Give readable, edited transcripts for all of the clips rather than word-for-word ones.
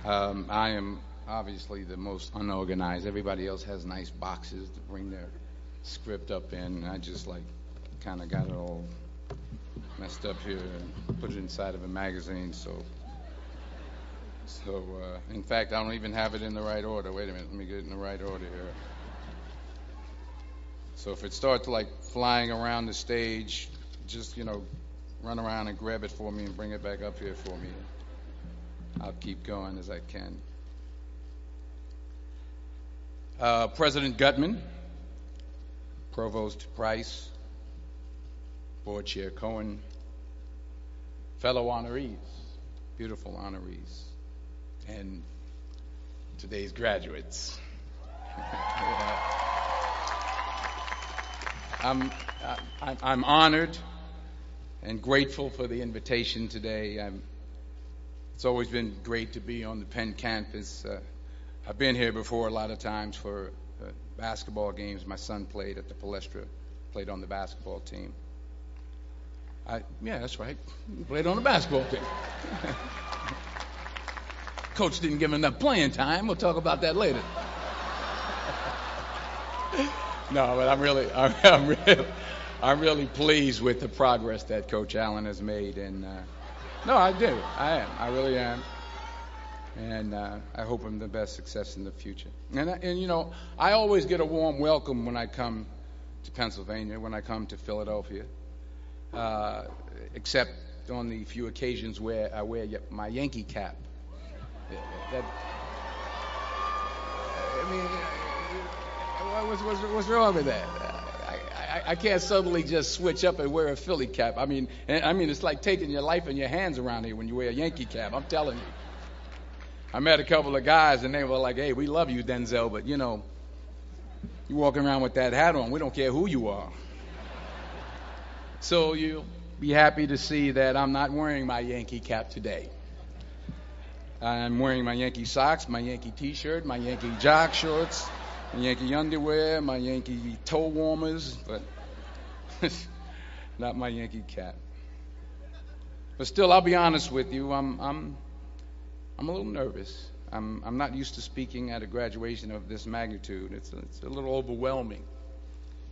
I am obviously the most unorganized. Everybody else has nice boxes to bring their script up in. I just like kind of got it all messed up here and put it inside of a magazine. In fact, I don't even have it in the right order. Wait a minute, let me get it in the right order here. So if it starts like flying around the stage, just run around and grab it for me and bring it back up here for me. I'll keep going as I can. President Gutman, Provost Price, Board Chair Cohen, fellow honorees, beautiful honorees, and today's graduates. I'm honored and grateful for the invitation today. It's always been great to be on the Penn campus. I've been here before a lot of times for basketball games. My son played at the Palestra, played on the basketball team. Yeah, that's right. He played on the basketball team. Coach didn't give him enough playing time. We'll talk about that later. No, but I'm really pleased with the progress that Coach Allen has made, and no, I do. I am. I really am, and I hope him the best success in the future. And I always get a warm welcome when I come to Pennsylvania, when I come to Philadelphia, except on the few occasions where I wear my Yankee cap. What's wrong with that? I can't suddenly just switch up and wear a Philly cap. I mean, it's like taking your life in your hands around here when you wear a Yankee cap. I'm telling you. I met a couple of guys and they were like, "Hey, we love you, Denzel, but you walking around with that hat on. We don't care who you are." So you'll be happy to see that I'm not wearing my Yankee cap today. I'm wearing my Yankee socks, my Yankee T-shirt, my Yankee jock shorts, my Yankee underwear, my Yankee toe warmers, but not my Yankee cap. But still, I'll be honest with you, I'm a little nervous. I'm not used to speaking at a graduation of this magnitude. It's a little overwhelming.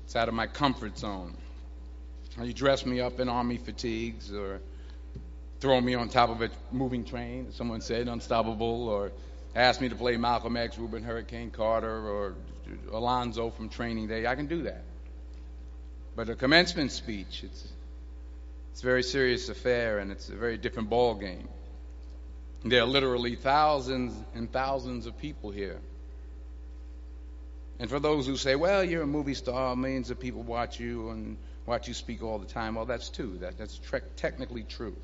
It's out of my comfort zone. You dress me up in army fatigues or throw me on top of a moving train, someone said, unstoppable, or ask me to play Malcolm X, Reuben Hurricane Carter, or Alonzo from Training Day. I can do that. But a commencement speech, it's a very serious affair, and it's a very different ball game. There are literally thousands and thousands of people here. And for those who say, well, you're a movie star, millions of people watch you and watch you speak all the time, well, that's true. That's technically true.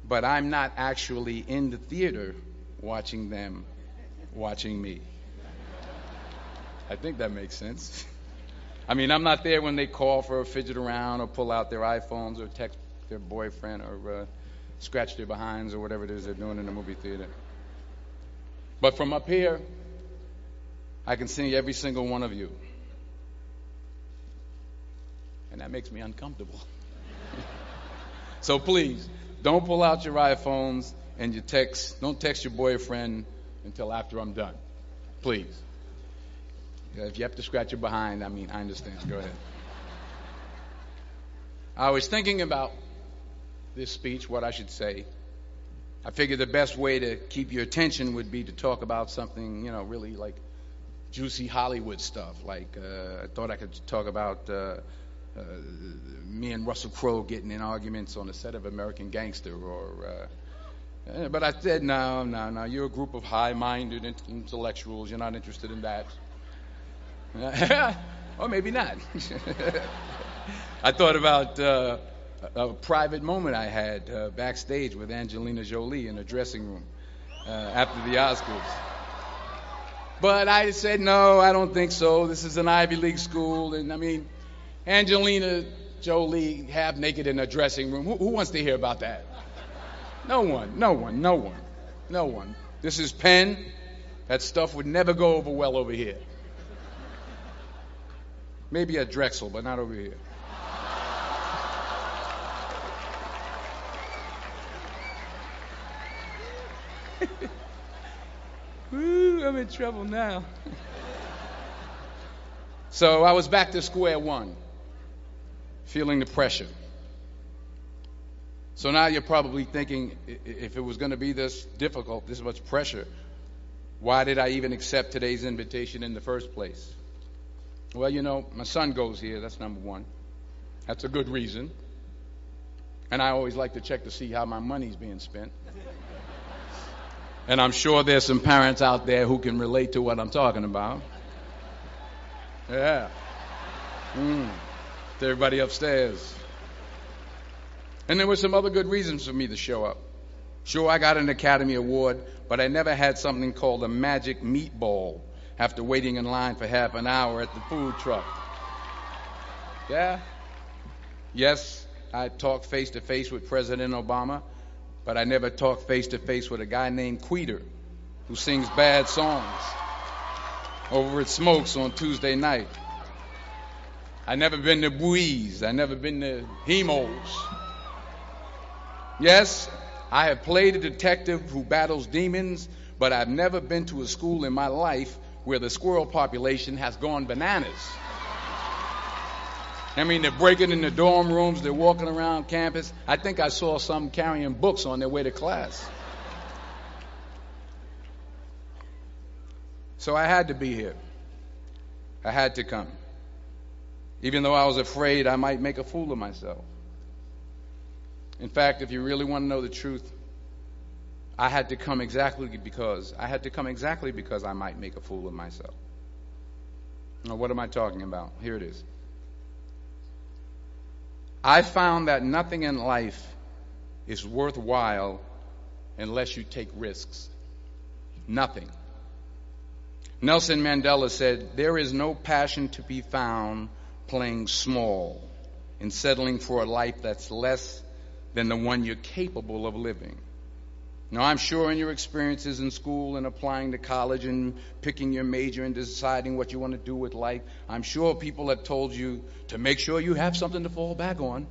But I'm not actually in the theater watching them watching me. I think that makes sense. I mean, I'm not there when they call for a fidget around or pull out their iPhones or text their boyfriend or scratch their behinds or whatever it is they're doing in the movie theater. But from up here, I can see every single one of you. And that makes me uncomfortable. So please, don't pull out your iPhones and don't text your boyfriend until after I'm done. Please. If you have to scratch your behind, I understand. Go ahead. I was thinking about this speech, what I should say. I figured the best way to keep your attention would be to talk about something, really like juicy Hollywood stuff. Like I thought I could talk about me and Russell Crowe getting in arguments on the set of American Gangster, but I said, no, you're a group of high-minded intellectuals. You're not interested in that. Or maybe not. I thought about a private moment I had backstage with Angelina Jolie in a dressing room after the Oscars. But I said, no, I don't think so. This is an Ivy League school, and Angelina Jolie half naked in a dressing room. Who wants to hear about that? No one. This is Penn. That stuff would never go over well over here. Maybe at Drexel, but not over here. Woo, I'm in trouble now. So I was back to square one, feeling the pressure. So now you're probably thinking, if it was going to be this difficult, this much pressure, why did I even accept today's invitation in the first place? Well, you know, my son goes here. That's number one. That's a good reason. And I always like to check to see how my money's being spent. And I'm sure there's some parents out there who can relate to what I'm talking about. Yeah. To everybody upstairs. And there were some other good reasons for me to show up. Sure, I got an Academy Award, but I never had something called a magic meatball after waiting in line for half an hour at the food truck. Yeah? Yes, I talked face-to-face with President Obama, but I never talked face-to-face with a guy named Queter who sings bad songs over at Smokes on Tuesday night. I never been to Buies. I never been to Hemos. Yes, I have played a detective who battles demons, but I've never been to a school in my life where the squirrel population has gone bananas. I mean, they're breaking in the dorm rooms, they're walking around campus. I think I saw some carrying books on their way to class. So I had to be here. I had to come. Even though I was afraid I might make a fool of myself. In fact, if you really want to know the truth, I had to come exactly because I might make a fool of myself. Now, what am I talking about? Here it is. I found that nothing in life is worthwhile unless you take risks. Nothing. Nelson Mandela said, "There is no passion to be found playing small and settling for a life that's less than the one you're capable of living." Now, I'm sure in your experiences in school and applying to college and picking your major and deciding what you want to do with life, I'm sure people have told you to make sure you have something to fall back on.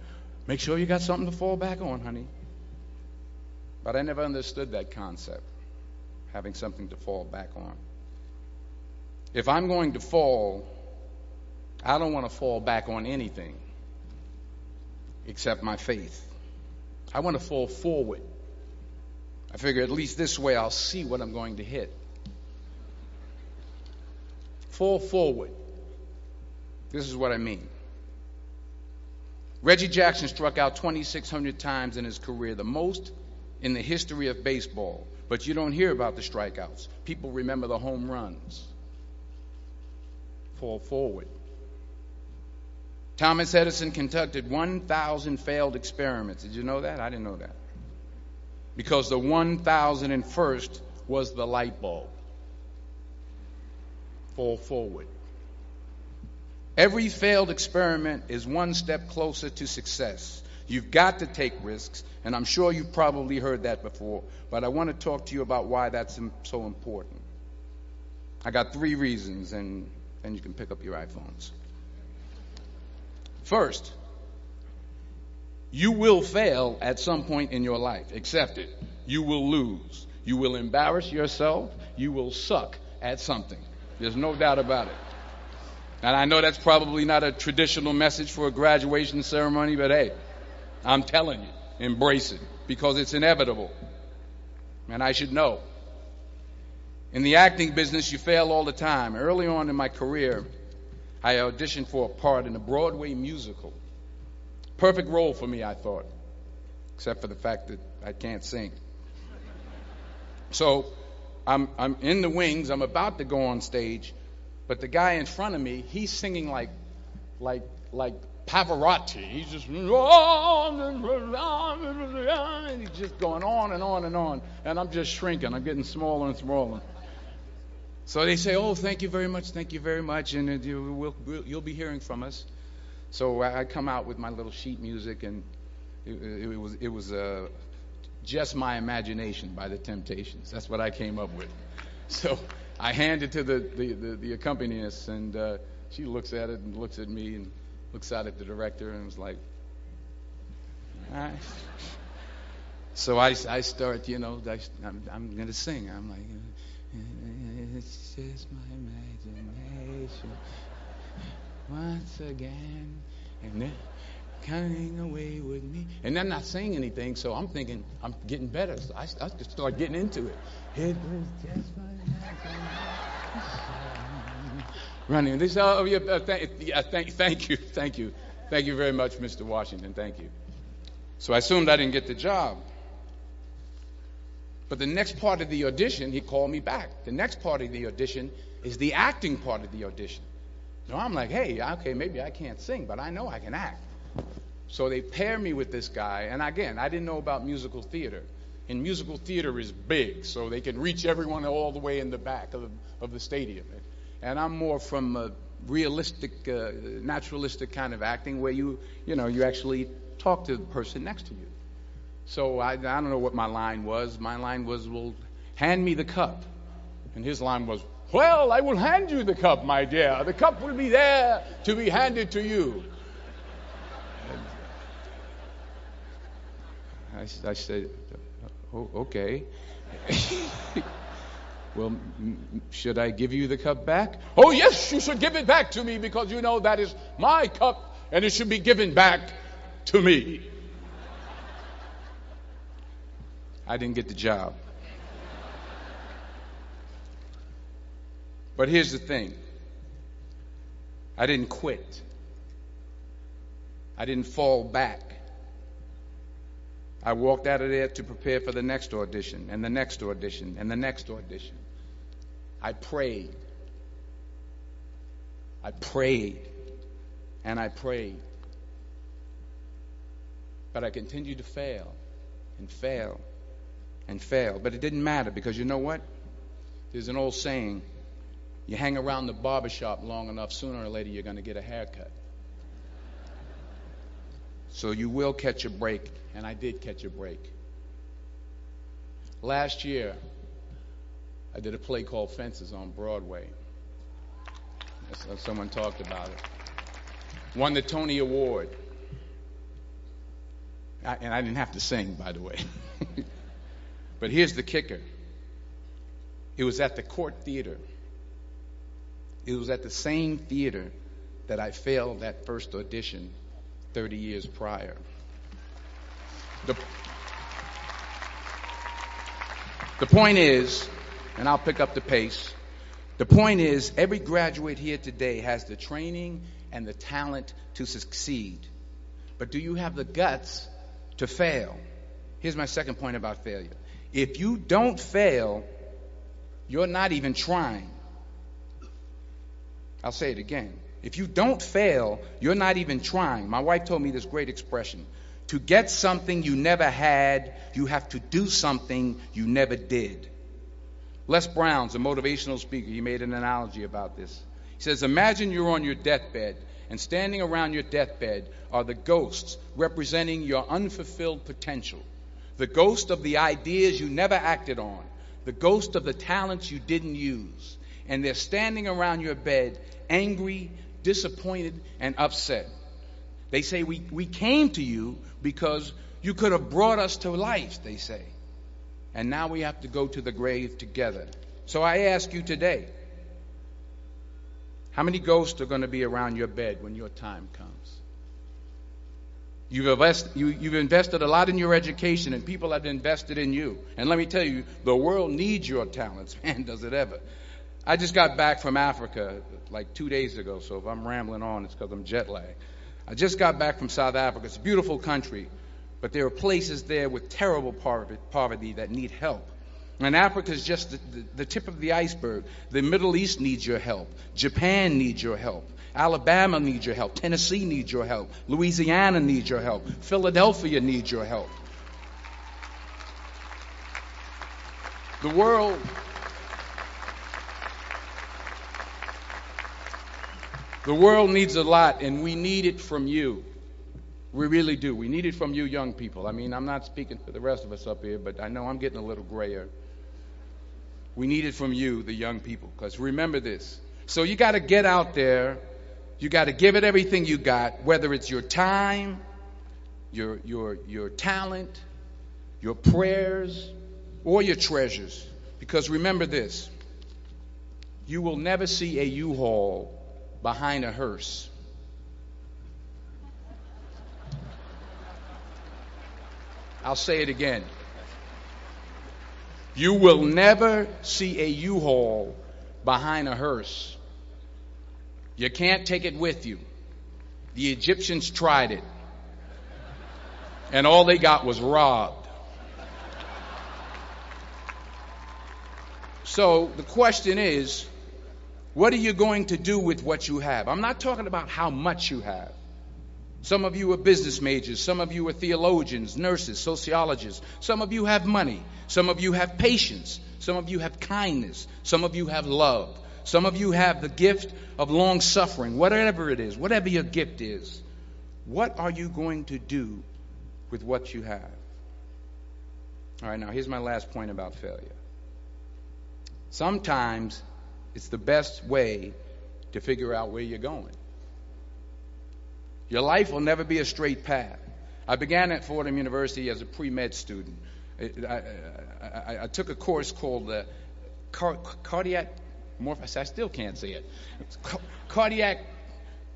Make sure you got something to fall back on, honey. But I never understood that concept, having something to fall back on. If I'm going to fall, I don't want to fall back on anything except my faith. I want to fall forward. I figure at least this way I'll see what I'm going to hit. Fall forward. This is what I mean. Reggie Jackson struck out 2,600 times in his career, the most in the history of baseball. But you don't hear about the strikeouts. People remember the home runs. Fall forward. Thomas Edison conducted 1,000 failed experiments. Did you know that? I didn't know that. Because the 1,001st was the light bulb. Fall forward. Every failed experiment is one step closer to success. You've got to take risks, and I'm sure you've probably heard that before, but I want to talk to you about why that's so important. I got 3 reasons, and you can pick up your iPhones. First, you will fail at some point in your life. Accept it. You will lose. You will embarrass yourself. You will suck at something. There's no doubt about it. And I know that's probably not a traditional message for a graduation ceremony, but hey, I'm telling you, embrace it because it's inevitable. And I should know. In the acting business, you fail all the time. Early on in my career, I auditioned for a part in a Broadway musical. Perfect role for me, I thought, except for the fact that I can't sing. So I'm in the wings. I'm about to go on stage, but the guy in front of me, he's singing like Pavarotti. He's just and he's just going on and on and on, and I'm just shrinking. I'm getting smaller and smaller. So they say, "Oh, thank you very much, and you'll be hearing from us." So I come out with my little sheet music, and it was Just My Imagination by the Temptations. That's what I came up with. So I hand it to the accompanist, and she looks at it and looks at me and looks out at the director and was like, "All right." So I start, I'm going to sing. I'm like, it's just my imagination once again, and then coming away with me. And I'm not saying anything, so I'm thinking I'm getting better. So I just start getting into it. It was just my imagination. Running. This, thank you very much, Mr. Washington. Thank you. So I assumed I didn't get the job. But the next part of the audition, he called me back. The next part of the audition is the acting part of the audition. So I'm like, hey, okay, maybe I can't sing, but I know I can act. So they pair me with this guy, and again, I didn't know about musical theater. And musical theater is big, so they can reach everyone all the way in the back of the stadium. And I'm more from a realistic, naturalistic kind of acting where you actually talk to the person next to you. So I don't know what my line was. My line was, well, hand me the cup. And his line was, well, I will hand you the cup, my dear. The cup will be there to be handed to you. I said, oh, okay. Well, should I give you the cup back? Oh, yes, you should give it back to me because you know that is my cup and it should be given back to me. I didn't get the job. But here's the thing. I didn't quit. I didn't fall back. I walked out of there to prepare for the next audition and the next audition and the next audition. I prayed. I prayed and I prayed. But I continued to fail and fail and fail. But it didn't matter because you know what? There's an old saying, you hang around the barbershop long enough, sooner or later you're going to get a haircut. So you will catch a break, and I did catch a break. Last year, I did a play called Fences on Broadway. Someone talked about it. Won the Tony Award. And I didn't have to sing, by the way. But here's the kicker. It was at the Court Theater. It was at the same theater that I failed that first audition 30 years prior. The point is, and I'll pick up the pace, the point is every graduate here today has the training and the talent to succeed. But do you have the guts to fail? Here's my second point about failure. If you don't fail, you're not even trying. I'll say it again. If you don't fail, you're not even trying. My wife told me this great expression. To get something you never had, you have to do something you never did. Les Brown's a motivational speaker. He made an analogy about this. He says, imagine you're on your deathbed, and standing around your deathbed are the ghosts representing your unfulfilled potential. The ghost of the ideas you never acted on. The ghost of the talents you didn't use. And they're standing around your bed, angry, disappointed, and upset. They say, we came to you because you could have brought us to life, they say. And now we have to go to the grave together. So I ask you today, how many ghosts are going to be around your bed when your time comes? You've invested a lot in your education, and people have invested in you. And let me tell you, the world needs your talents. Man, does it ever. I just got back from Africa like 2 days ago, so if I'm rambling on, it's because I'm jet lagged. I just got back from South Africa. It's a beautiful country, but there are places there with terrible poverty that need help. And Africa is just the tip of the iceberg. The Middle East needs your help. Japan needs your help. Alabama needs your help. Tennessee needs your help. Louisiana needs your help. Philadelphia needs your help. The world needs a lot, and we need it from you. We really do. We need it from you young people. I mean, I'm not speaking for the rest of us up here, but I know I'm getting a little grayer. We need it from you, the young people, because remember this. So you got to get out there. You got to give it everything you got, whether it's your time, your talent, your prayers, or your treasures. Because remember this. You will never see a U-Haul behind a hearse. I'll say it again. You will never see a U-Haul behind a hearse. You can't take it with you. The Egyptians tried it, and all they got was robbed. So the question is, what are you going to do with what you have? I'm not talking about how much you have. Some of you are business majors. Some of you are theologians, nurses, sociologists. Some of you have money. Some of you have patience. Some of you have kindness. Some of you have love. Some of you have the gift of long suffering. Whatever it is, whatever your gift is, what are you going to do with what you have? All right, now here's my last point about failure. Sometimes it's the best way to figure out where you're going. Your life will never be a straight path. I began at Fordham University as a pre-med student. I took a course called cardiac I still can't say it. Cardiac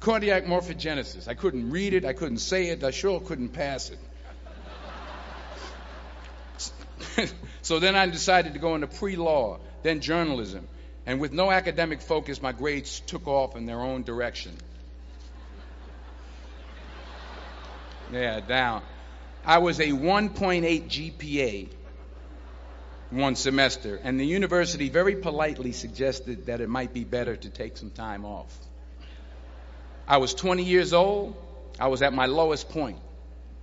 morphogenesis. I couldn't read it. I couldn't say it. I sure couldn't pass it. So then I decided to go into pre-law, then journalism. And with no academic focus, my grades took off in their own direction. Yeah, down. I was a 1.8 GPA one semester, and the university very politely suggested that it might be better to take some time off. I was 20 years old. I was at my lowest point.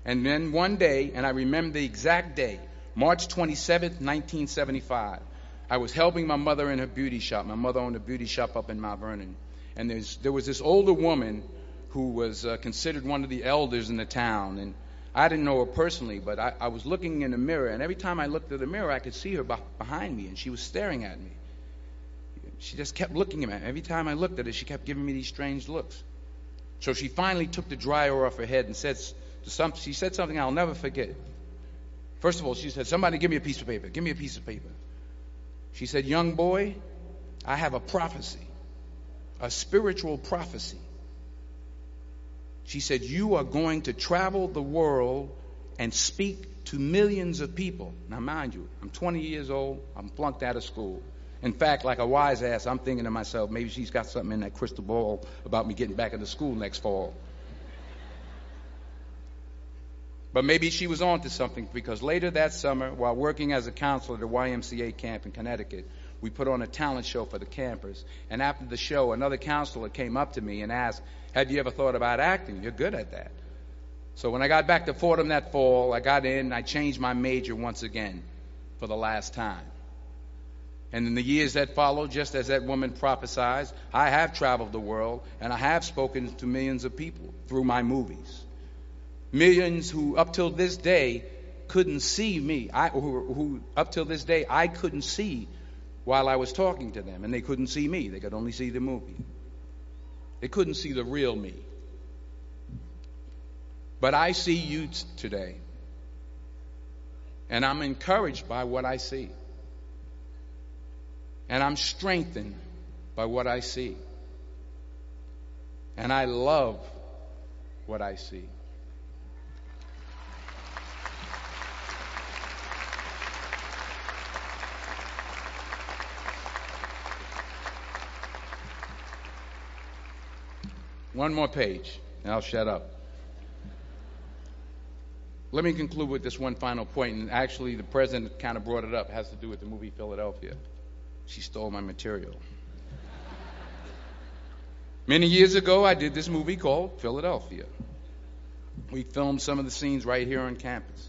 And then one day, and I remember the exact day, March 27th, 1975, I was helping my mother in her beauty shop. My mother owned a beauty shop up in Mount Vernon. And there was this older woman who was considered one of the elders in the town. And I didn't know her personally, but I was looking in the mirror, and every time I looked at the mirror, I could see her behind me, and she was staring at me. She just kept looking at me. Every time I looked at her, she kept giving me these strange looks. So she finally took the dryer off her head and she said something I'll never forget. First of all, she said, "Somebody give me a piece of paper. Give me a piece of paper." She said, "Young boy, I have a prophecy, a spiritual prophecy." She said, "You are going to travel the world and speak to millions of people." Now, mind you, I'm 20 years old. I'm flunked out of school. In fact, like a wise ass, I'm thinking to myself, maybe she's got something in that crystal ball about me getting back into school next fall. But maybe she was on to something, because later that summer, while working as a counselor at a YMCA camp in Connecticut, we put on a talent show for the campers. And after the show, another counselor came up to me and asked, "Have you ever thought about acting? You're good at that." So when I got back to Fordham that fall, I got in and I changed my major once again for the last time. And in the years that followed, just as that woman prophesied, I have traveled the world and I have spoken to millions of people through my movies. Millions who up till this day couldn't see me, who up till this day I couldn't see while I was talking to them, and they couldn't see me. They could only see the movie. They couldn't see the real me. But I see you today, and I'm encouraged by what I see. And I'm strengthened by what I see. And I love what I see. One more page, and I'll shut up. Let me conclude with this one final point, and actually the president kind of brought it up. It has to do with the movie Philadelphia. She stole my material. Many years ago, I did this movie called Philadelphia. We filmed some of the scenes right here on campus.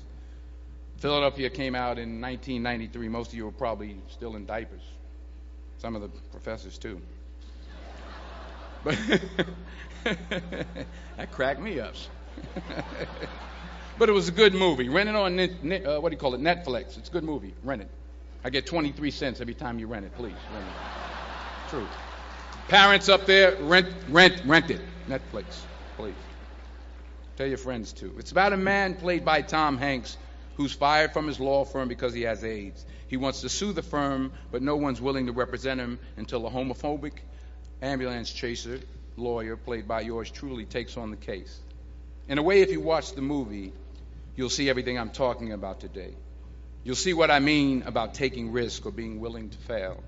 Philadelphia came out in 1993. Most of you were probably still in diapers. Some of the professors, too. But that cracked me up. But it was a good movie. Rent it on, Netflix. It's a good movie. Rent it. I get 23 cents every time you rent it. Please, rent it. True. Parents up there, rent it. Netflix, please. Tell your friends, too. It's about a man played by Tom Hanks who's fired from his law firm because he has AIDS. He wants to sue the firm, but no one's willing to represent him until a homophobic ambulance chaser lawyer, played by yours truly, takes on the case. In a way, if you watch the movie, you'll see everything I'm talking about today. You'll see what I mean about taking risk or being willing to fail.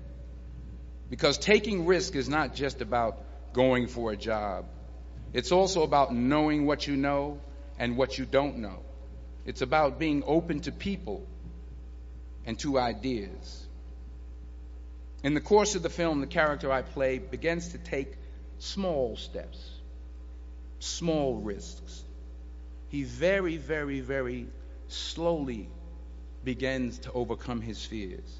Because taking risk is not just about going for a job. It's also about knowing what you know and what you don't know. It's about being open to people and to ideas. In the course of the film, the character I play begins to take small steps, small risks. He very, very, very slowly begins to overcome his fears.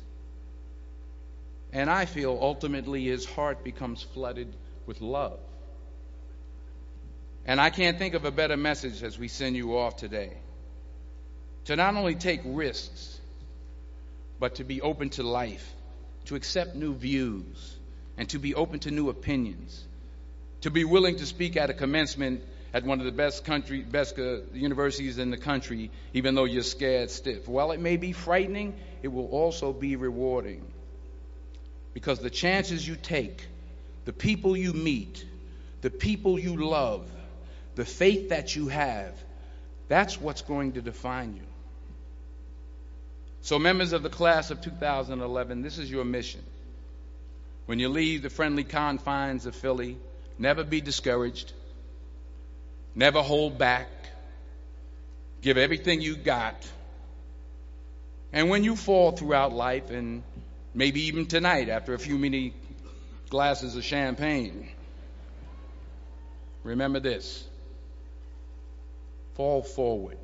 And I feel ultimately his heart becomes flooded with love. And I can't think of a better message as we send you off today. To not only take risks, but to be open to life, to accept new views, and to be open to new opinions, to be willing to speak at a commencement at one of the best universities in the country, even though you're scared stiff. While it may be frightening, it will also be rewarding. Because the chances you take, the people you meet, the people you love, the faith that you have, that's what's going to define you. So members of the class of 2011, this is your mission. When you leave the friendly confines of Philly, never be discouraged. Never hold back. Give everything you got. And when you fall throughout life, and maybe even tonight after a few many glasses of champagne, remember this: fall forward.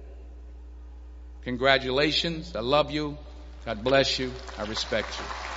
Congratulations. I love you. God bless you. I respect you.